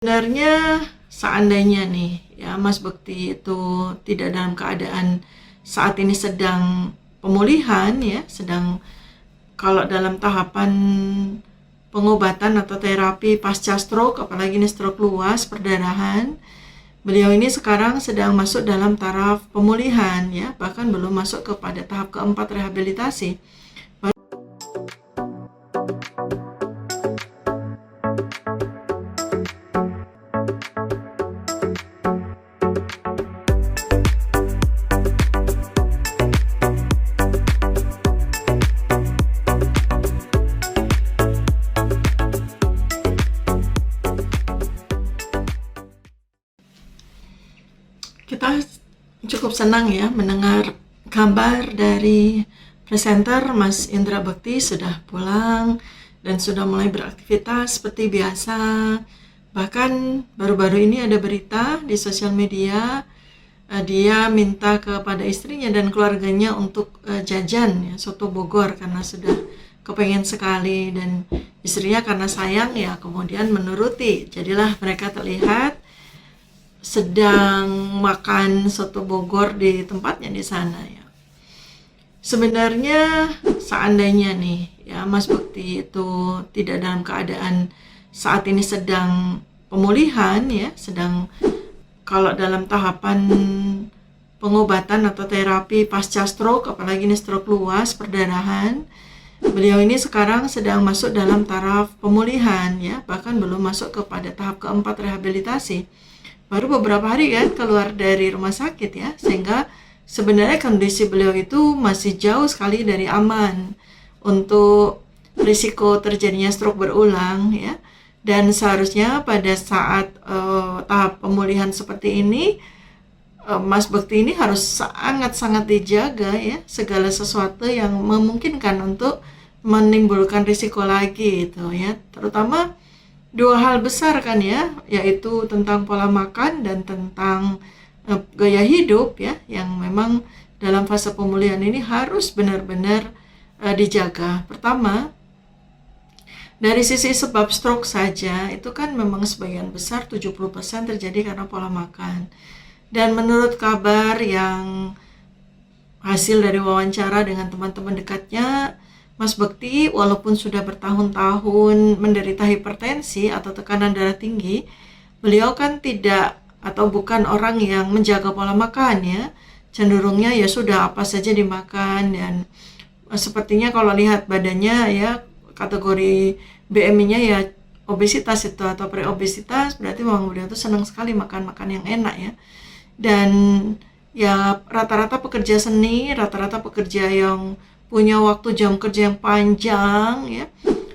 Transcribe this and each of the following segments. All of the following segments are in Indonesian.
Sebenarnya seandainya nih ya Mas Bekti itu tidak dalam keadaan saat ini sedang pemulihan ya, sedang kalau dalam tahapan pengobatan atau terapi pasca stroke, apalagi ini stroke luas perdarahan, beliau ini sekarang sedang masuk dalam taraf pemulihan ya, bahkan belum masuk kepada tahap keempat rehabilitasi. Kita cukup senang ya mendengar kabar dari presenter Mas Indra Bekti sudah pulang dan sudah mulai beraktivitas seperti biasa. Bahkan baru-baru ini ada berita di sosial media, dia minta kepada istrinya dan keluarganya untuk jajan ya, soto Bogor karena sudah kepengen sekali, dan istrinya karena sayang ya kemudian menuruti. Jadilah mereka terlihat sedang makan soto Bogor di tempatnya di sana ya. Sebenarnya seandainya nih ya Mas Bekti itu tidak dalam keadaan saat ini sedang pemulihan ya, sedang kalau dalam tahapan pengobatan atau terapi pasca stroke, apalagi ini stroke luas perdarahan, beliau ini sekarang sedang masuk dalam taraf pemulihan ya, bahkan belum masuk kepada tahap keempat rehabilitasi. Baru beberapa hari kan keluar dari rumah sakit ya, sehingga sebenarnya kondisi beliau itu masih jauh sekali dari aman untuk risiko terjadinya stroke berulang ya. Dan seharusnya pada saat tahap pemulihan seperti ini, Mas Bekti ini harus sangat-sangat dijaga ya, segala sesuatu yang memungkinkan untuk menimbulkan risiko lagi itu ya, terutama dua hal besar kan ya, yaitu tentang pola makan dan tentang gaya hidup ya, yang memang dalam fase pemulihan ini harus benar-benar dijaga. Pertama, dari sisi sebab stroke saja itu kan memang sebagian besar 70% terjadi karena pola makan. Dan menurut kabar yang hasil dari wawancara dengan teman-teman dekatnya, Mas Bekti walaupun sudah bertahun-tahun menderita hipertensi atau tekanan darah tinggi, beliau kan tidak atau bukan orang yang menjaga pola makan ya. Cenderungnya ya sudah apa saja dimakan, dan sepertinya kalau lihat badannya ya, kategori BMI-nya ya obesitas itu atau preobesitas, berarti memang beliau tuh senang sekali makan-makan yang enak ya. Dan ya rata-rata pekerja seni, rata-rata pekerja yang punya waktu jam kerja yang panjang ya,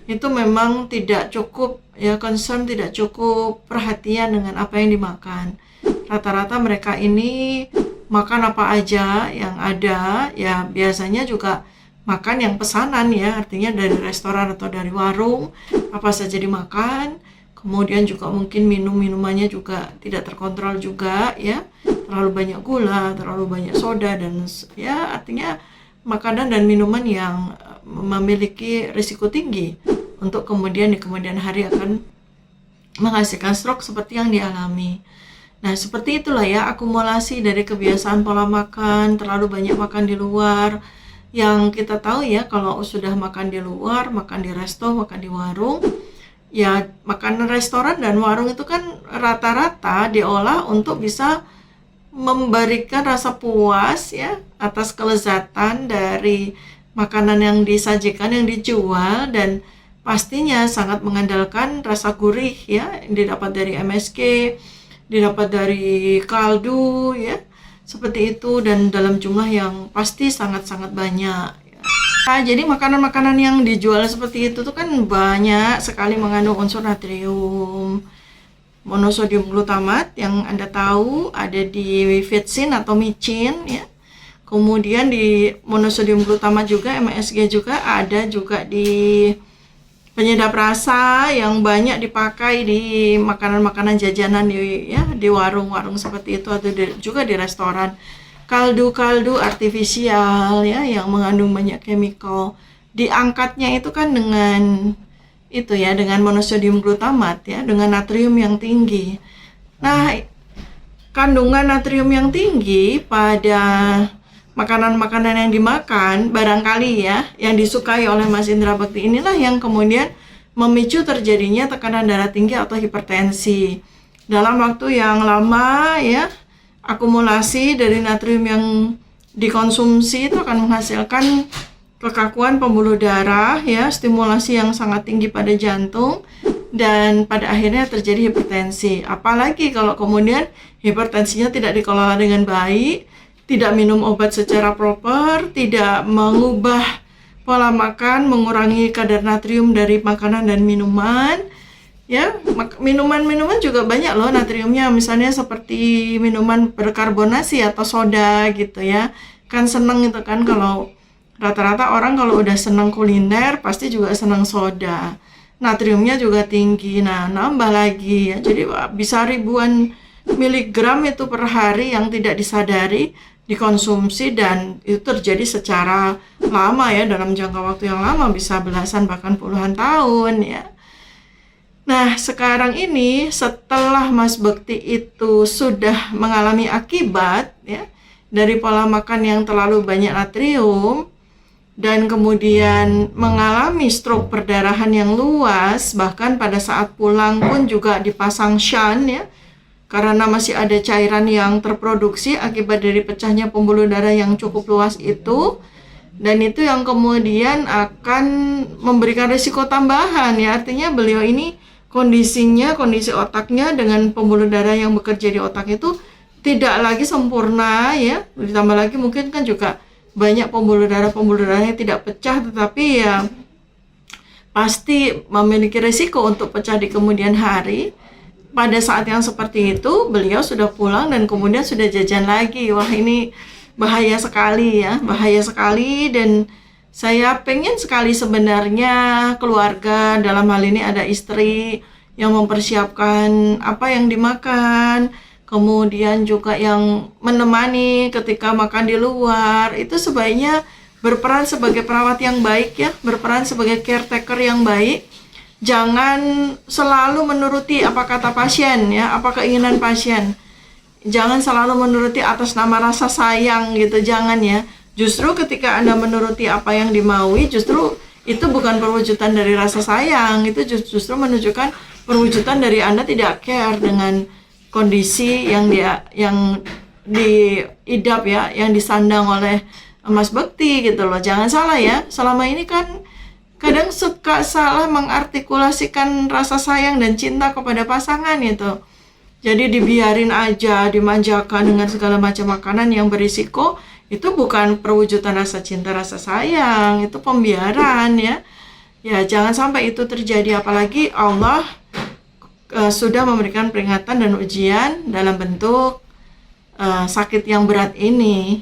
itu memang tidak cukup ya, concern, tidak cukup perhatian dengan apa yang dimakan. Rata-rata mereka ini makan apa aja yang ada ya, biasanya juga makan yang pesanan ya, artinya dari restoran atau dari warung, apa saja dimakan. Kemudian juga mungkin minumannya juga tidak terkontrol juga ya, terlalu banyak gula, terlalu banyak soda, dan ya artinya makanan dan minuman yang memiliki risiko tinggi untuk kemudian di kemudian hari akan menghasilkan stroke seperti yang dialami. Nah, seperti itulah ya, akumulasi dari kebiasaan pola makan, terlalu banyak makan di luar, yang kita tahu ya, kalau sudah makan di luar, makan di resto, makan di warung, ya makanan restoran dan warung itu kan rata-rata diolah untuk bisa memberikan rasa puas ya atas kelezatan dari makanan yang disajikan, yang dijual, dan pastinya sangat mengandalkan rasa gurih ya, yang didapat dari MSG, didapat dari kaldu ya, seperti itu, dan dalam jumlah yang pasti sangat-sangat banyak ya. Nah, jadi makanan-makanan yang dijual seperti itu tuh kan banyak sekali mengandung unsur natrium, monosodium glutamat yang Anda tahu ada di vitsin atau micin ya. Kemudian di monosodium glutamat juga, MSG juga ada juga di penyedap rasa yang banyak dipakai di makanan-makanan jajanan di warung-warung seperti itu, atau juga di restoran. Kaldu-kaldu artifisial ya yang mengandung banyak chemical. Diangkatnya itu kan dengan itu ya, dengan monosodium glutamat ya, dengan natrium yang tinggi. Nah, kandungan natrium yang tinggi pada makanan-makanan yang dimakan barangkali ya, yang disukai oleh Mas Indra Bekti inilah yang kemudian memicu terjadinya tekanan darah tinggi atau hipertensi. Dalam waktu yang lama ya, akumulasi dari natrium yang dikonsumsi itu akan menghasilkan kekakuan pembuluh darah ya, stimulasi yang sangat tinggi pada jantung, dan pada akhirnya terjadi hipertensi. Apalagi kalau kemudian hipertensinya tidak dikelola dengan baik, tidak minum obat secara proper, tidak mengubah pola makan, mengurangi kadar natrium dari makanan dan minuman. Ya, minuman-minuman juga banyak loh natriumnya, misalnya seperti minuman berkarbonasi atau soda gitu ya. Kan seneng itu kan, kalau rata-rata orang kalau udah seneng kuliner pasti juga seneng soda. Natriumnya juga tinggi. Nah, nambah lagi ya. Jadi bisa ribuan miligram itu per hari yang tidak disadari dikonsumsi, dan itu terjadi secara lama ya, dalam jangka waktu yang lama, bisa belasan bahkan puluhan tahun ya. Nah, sekarang ini setelah Mas Bekti itu sudah mengalami akibat ya dari pola makan yang terlalu banyak natrium, dan kemudian mengalami stroke perdarahan yang luas, bahkan pada saat pulang pun juga dipasang shunt ya, karena masih ada cairan yang terproduksi akibat dari pecahnya pembuluh darah yang cukup luas itu, dan itu yang kemudian akan memberikan risiko tambahan ya. Artinya beliau ini kondisi otaknya dengan pembuluh darah yang bekerja di otak itu tidak lagi sempurna ya, ditambah lagi mungkin kan juga banyak pembuluh darah yang tidak pecah, tetapi ya pasti memiliki risiko untuk pecah di kemudian hari. Pada saat yang seperti itu, beliau sudah pulang dan kemudian sudah jajan lagi. Wah, ini bahaya sekali ya, bahaya sekali. Dan saya pengen sekali sebenarnya keluarga, dalam hal ini ada istri, yang mempersiapkan apa yang dimakan, kemudian juga yang menemani ketika makan di luar. Itu sebaiknya berperan sebagai perawat yang baik ya, berperan sebagai caretaker yang baik. Jangan selalu menuruti apa kata pasien ya, apa keinginan pasien. Jangan selalu menuruti atas nama rasa sayang gitu, jangan ya. Justru ketika Anda menuruti apa yang dimaui, justru itu bukan perwujudan dari rasa sayang, itu justru menunjukkan perwujudan dari Anda tidak care dengan kondisi yang diidap ya, yang disandang oleh Mas Bekti gitu loh. Jangan salah ya, selama ini kan kadang suka salah mengartikulasikan rasa sayang dan cinta kepada pasangan itu. Jadi dibiarin aja, dimanjakan dengan segala macam makanan yang berisiko. Itu bukan perwujudan rasa cinta, rasa sayang, itu pembiaran ya. Ya, jangan sampai itu terjadi, apalagi Allah sudah memberikan peringatan dan ujian dalam bentuk sakit yang berat ini.